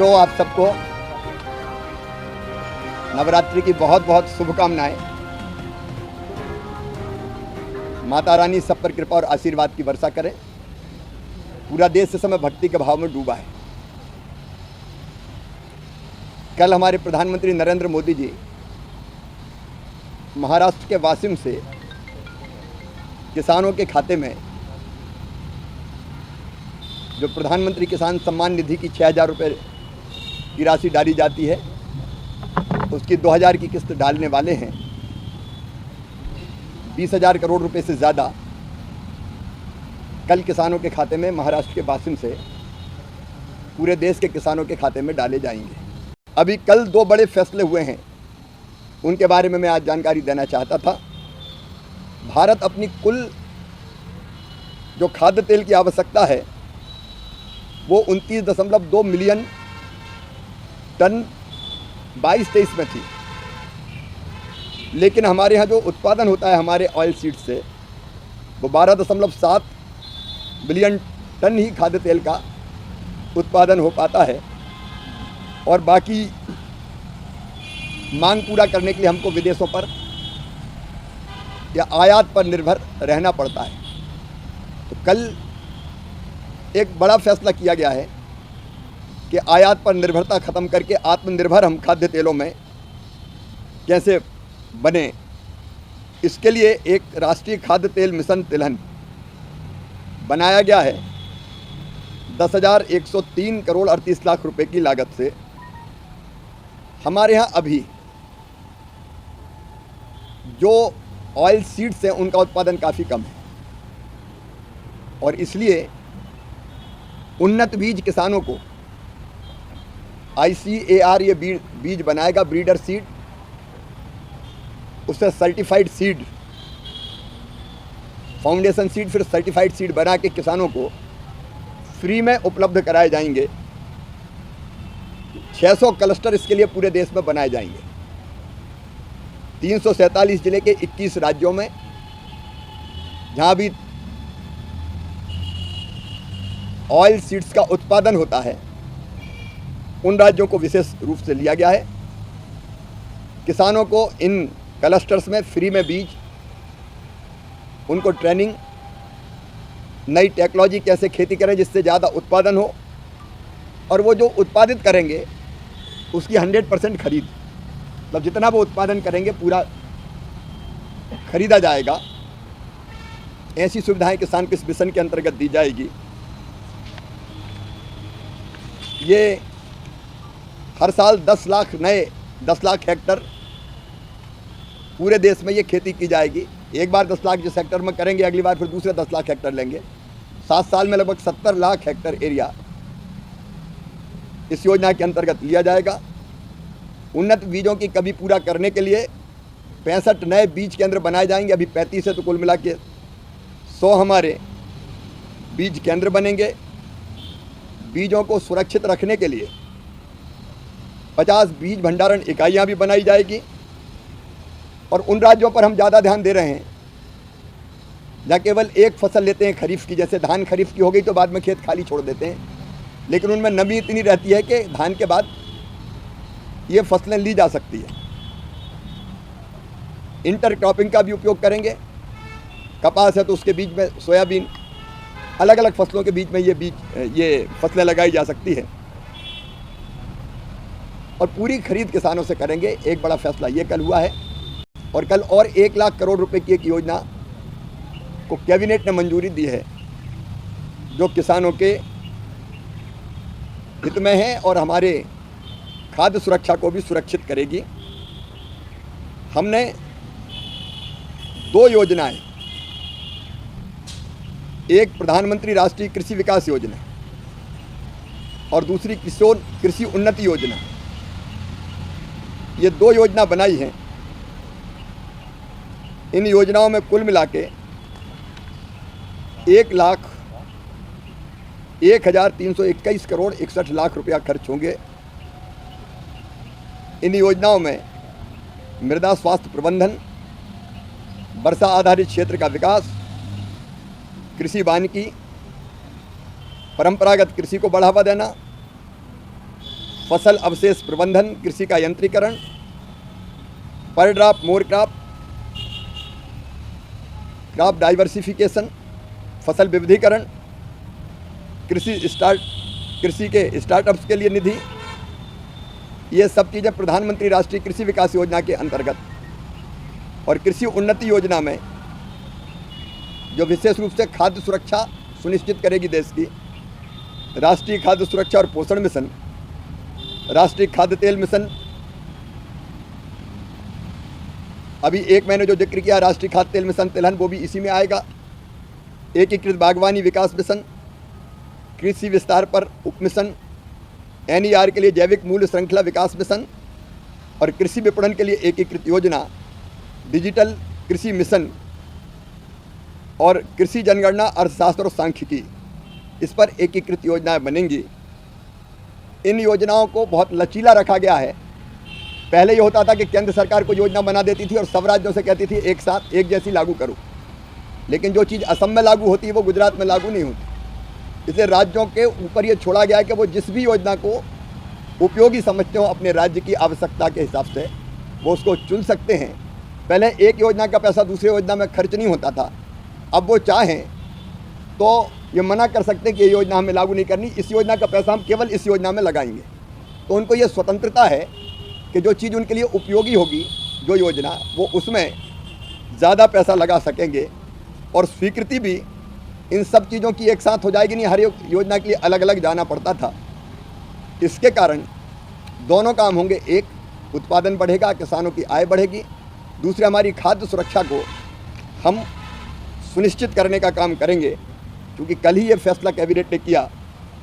मित्रों, आप सबको नवरात्रि की बहुत बहुत शुभकामनाएं। माता रानी सब पर कृपा और आशीर्वाद की वर्षा करें। पूरा देश इस समय भक्ति के भाव में डूबा है। कल हमारे प्रधानमंत्री नरेंद्र मोदी जी महाराष्ट्र के वाशिम से किसानों के खाते में जो प्रधानमंत्री किसान सम्मान निधि की 6,000 रुपये की राशि डाली जाती है, उसकी 2,000 की किस्त डालने वाले हैं। 20,000 करोड़ रुपए से ज़्यादा कल किसानों के खाते में महाराष्ट्र के वाशिम से पूरे देश के किसानों के खाते में डाले जाएंगे। अभी कल 2 बड़े फैसले हुए हैं, उनके बारे में मैं आज जानकारी देना चाहता था। भारत अपनी कुल जो खाद्य तेल की आवश्यकता है वो 29.2 मिलियन टन 22-23 में थी, लेकिन हमारे यहाँ जो उत्पादन होता है हमारे ऑयल सीड से वो 12.7 बिलियन टन ही खाद्य तेल का उत्पादन हो पाता है, और बाकी मांग पूरा करने के लिए हमको विदेशों पर या आयात पर निर्भर रहना पड़ता है। तो कल एक बड़ा फैसला किया गया है कि आयात पर निर्भरता ख़त्म करके आत्मनिर्भर हम खाद्य तेलों में कैसे बने। इसके लिए एक राष्ट्रीय खाद्य तेल मिशन तिलहन बनाया गया है। 10,103 करोड़ 38 लाख रुपए की लागत से। हमारे यहाँ अभी जो ऑयल सीड्स हैं उनका उत्पादन काफ़ी कम है, और इसलिए उन्नत बीज किसानों को ICAR ये बीज बनाएगा, ब्रीडर सीड। उससे सर्टिफाइड सीड, फाउंडेशन सीड, फिर सर्टिफाइड सीड बना के किसानों को फ्री में उपलब्ध कराए जाएंगे। 600 क्लस्टर इसके लिए पूरे देश में बनाए जाएंगे। 347 जिले के 21 राज्यों में जहाँ भी ऑयल सीड्स का उत्पादन होता है उन राज्यों को विशेष रूप से लिया गया है। किसानों को इन क्लस्टर्स में फ्री में बीज, उनको ट्रेनिंग, नई टेक्नोलॉजी कैसे खेती करें जिससे ज़्यादा उत्पादन हो, और वो जो उत्पादित करेंगे उसकी 100% खरीद, मतलब जितना वो उत्पादन करेंगे पूरा खरीदा जाएगा। ऐसी सुविधाएं किसान के इस मिशन के अंतर्गत दी जाएगी। ये हर साल 10 लाख हेक्टर पूरे देश में ये खेती की जाएगी। एक बार 10 लाख जिस हेक्टर में करेंगे, अगली बार फिर दूसरे 10 लाख हेक्टर लेंगे। 7 साल में लगभग 70 लाख हेक्टर एरिया इस योजना के अंतर्गत लिया जाएगा। उन्नत बीजों की कमी पूरा करने के लिए 65 नए बीज केंद्र बनाए जाएंगे। अभी 35 है, तो कुल मिला के 100 हमारे बीज केंद्र बनेंगे। बीजों को सुरक्षित रखने के लिए 50 बीज भंडारण इकाइयाँ भी बनाई जाएगी। और उन राज्यों पर हम ज़्यादा ध्यान दे रहे हैं जहाँ केवल एक फसल लेते हैं खरीफ की, जैसे धान खरीफ की हो गई तो बाद में खेत खाली छोड़ देते हैं, लेकिन उनमें नमी इतनी रहती है कि धान के बाद ये फसलें ली जा सकती है। इंटर क्रॉपिंग का भी उपयोग करेंगे। कपास है तो उसके बीच में सोयाबीन, अलग अलग फसलों के बीच में ये फसलें लगाई जा सकती है, और पूरी खरीद किसानों से करेंगे। एक बड़ा फैसला ये कल हुआ है, और कल और 1 लाख करोड़ रुपए की एक योजना को कैबिनेट ने मंजूरी दी है जो किसानों के हित में है और हमारे खाद्य सुरक्षा को भी सुरक्षित करेगी। हमने 2 योजनाएं, एक प्रधानमंत्री राष्ट्रीय कृषि विकास योजना और दूसरी कृषि उन्नति योजना, ये 2 योजना बनाई हैं। इन योजनाओं में कुल मिला के 1,01,321 करोड़ 61 लाख रुपया खर्च होंगे। इन योजनाओं में मृदा स्वास्थ्य प्रबंधन, वर्षा आधारित क्षेत्र का विकास, कृषि वानिकी, परंपरागत कृषि को बढ़ावा देना, फसल अवशेष प्रबंधन, कृषि का यंत्रीकरण, पर drop more crop, crop diversification, फसल विविधीकरण, कृषि के स्टार्टअप्स के लिए निधि, ये सब चीज़ें प्रधानमंत्री राष्ट्रीय कृषि विकास योजना के अंतर्गत और कृषि उन्नति योजना में जो विशेष रूप से खाद्य सुरक्षा सुनिश्चित करेगी देश की, राष्ट्रीय खाद्य सुरक्षा और पोषण मिशन, राष्ट्रीय खाद्य तेल मिशन, अभी एक मैंने जो जिक्र किया राष्ट्रीय खाद्य तेल मिशन तिलहन, वो भी इसी में आएगा। एकीकृत बागवानी विकास मिशन, कृषि विस्तार पर उप मिशन, NER के लिए जैविक मूल्य श्रृंखला विकास मिशन और कृषि विपणन के लिए एकीकृत योजना, डिजिटल कृषि मिशन और कृषि जनगणना, अर्थशास्त्र और सांख्यिकी, इस पर एकीकृत योजनाएं बनेंगी। इन योजनाओं को बहुत लचीला रखा गया है। पहले ये होता था कि केंद्र सरकार को योजना बना देती थी और सब राज्यों से कहती थी एक साथ एक जैसी लागू करो, लेकिन जो चीज़ असम में लागू होती है वो गुजरात में लागू नहीं होती। इसलिए राज्यों के ऊपर ये छोड़ा गया है कि वो जिस भी योजना को उपयोगी समझते हो अपने राज्य की आवश्यकता के हिसाब से वो उसको चुन सकते हैं। पहले एक योजना का पैसा दूसरी योजना में खर्च नहीं होता था, अब वो चाहें तो ये मना कर सकते हैं कि ये योजना हमें लागू नहीं करनी, इस योजना का पैसा हम केवल इस योजना में लगाएंगे। तो उनको ये स्वतंत्रता है कि जो चीज़ उनके लिए उपयोगी होगी, जो योजना, वो उसमें ज़्यादा पैसा लगा सकेंगे और स्वीकृति भी इन सब चीज़ों की एक साथ हो जाएगी। नहीं, हर योजना के लिए अलग अलग जाना पड़ता था। इसके कारण दोनों काम होंगे, एक उत्पादन बढ़ेगा, किसानों की आय बढ़ेगी, दूसरे हमारी खाद्य सुरक्षा को हम सुनिश्चित करने का काम करेंगे। क्योंकि कल ही ये फैसला कैबिनेट ने किया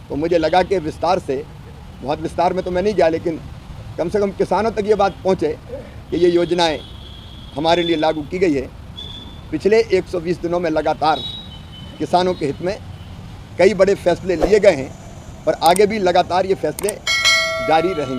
तो मुझे लगा कि विस्तार से, बहुत विस्तार में तो मैं नहीं गया, लेकिन कम से कम किसानों तक ये बात पहुँचे कि ये योजनाएं हमारे लिए लागू की गई है। पिछले 120 दिनों में लगातार किसानों के हित में कई बड़े फैसले लिए गए हैं और आगे भी लगातार ये फैसले जारी रहेंगे।